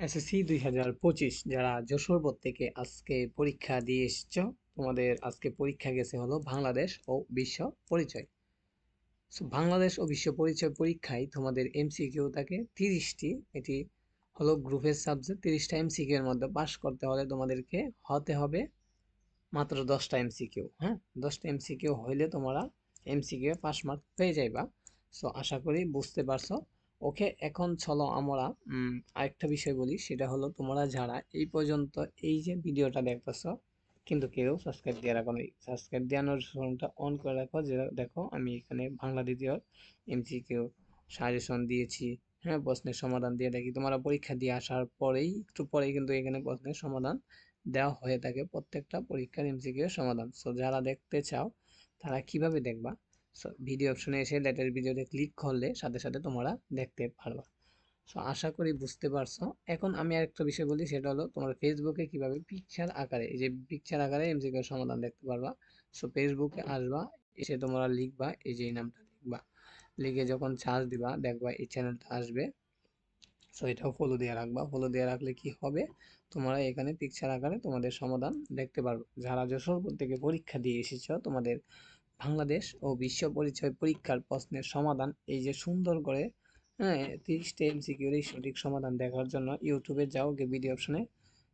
SSC 2025 যারা Jessore board থেকে আজকে পরীক্ষা দিয়ে এসছো, তোমাদের আজকে পরীক্ষা গেছে হলো বাংলাদেশ ও বিশ্ব পরিচয়। বাংলাদেশ ও বিশ্ব পরিচয় পরীক্ষায় তোমাদের এমসিকিউ থাকে 30টি। এটি হলো গ্রুপের সাবজেক্ট। 30টা এমসিকিউ এর মধ্যে পাশ করতে হলে তোমাদেরকে হতে হবে মাত্র 10টা এমসিকিউ। হ্যাঁ, 10টা এমসিকিউ হইলে তোমরা এমসিকিউ পাস মার্ক পেয়ে যাইবা। সো আশা করি বুঝতে পারছো। ওকে, এখন চলো আমরা আরেকটা বিষয় বলি, সেটা হলো তোমরা যারা এই পর্যন্ত এই যে ভিডিওটা দেখতেছো কিন্তু কেউ সাবস্ক্রাইব দিয়ে রাখো নি, সাবস্ক্রাইব দিয়ে নোটিফিকেশনটা অন করে রাখো। যে দেখো আমি এখানে বাংলা দ্বিতীয় এমসিকিউ সাজেশন দিয়েছি। হ্যাঁ, প্রশ্নের সমাধান দিয়ে থাকি। তোমরা পরীক্ষা দিয়ে আসার পরেই একটু পরেই কিন্তু এখানে প্রশ্নের সমাধান দেওয়া হয়ে থাকে, প্রত্যেকটা পরীক্ষার এমসিকিউ সমাধান। সো যারা দেখতে চাও তারা কিভাবে দেখবা? সো ভিডিও অপশনে এসে লেটেস্ট ভিডিওতে ক্লিক করলে সাথে সাথে তোমরা দেখতে পারবা। সো আশা করি বুঝতে পারছো। এখন আমি আরেকটা বিষয় বলি, সেটা হলো তোমরা ফেসবুকে কিভাবে পিকচার আকারে, এই যে পিকচার আকারে এমসিকিউ সমাধান দেখতে পারবা। সো ফেসবুকে আসবা, এসে তোমরা লিখবা, এই যে এই নামটা লিখবা, লিখে যখন সার্চ দিবা দেখবা এই চ্যানেলটা আসবে। সো এটাও ফলো দিয়ে রাখবা। ফলো দিয়ে রাখলে কি হবে, তোমরা এখানে পিকচার আকারে তোমাদের সমাধান দেখতে পারবে। যারা যশোর থেকে পরীক্ষা দিয়ে এসেছো, তোমাদের বাংলাদেশ ও বিশ্ব পরিচয় পরীক্ষার প্রশ্নের সমাধান এই যে সুন্দর করে, হ্যাঁ, 30টা এমসিকিউর এই সঠিক সমাধান দেখার জন্য ইউটিউবে যাও, গিয়ে ভিডিও অপশনে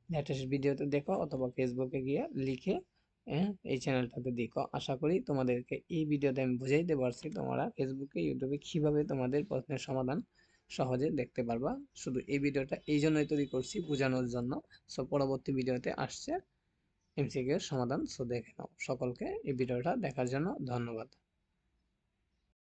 লেটেস্ট ভিডিওতে দেখো, অথবা ফেসবুকে গিয়ে লিখে, হ্যাঁ, এই চ্যানেলটাতে দেখো। আশা করি তোমাদেরকে এই ভিডিওতে আমি বুঝাইতে পারছি তোমরা ফেসবুকে ইউটিউবে কিভাবে তোমাদের প্রশ্নের সমাধান সহজে দেখতে পারবা। শুধু এই ভিডিওটা এই জন্যই তৈরি করছি, বোঝানোর জন্য। সো পরবর্তী ভিডিওতে আসছে এমসিকিউ এর সমাধান। সো দেখে নাও। সকলকে এই ভিডিওটা দেখার জন্য ধন্যবাদ।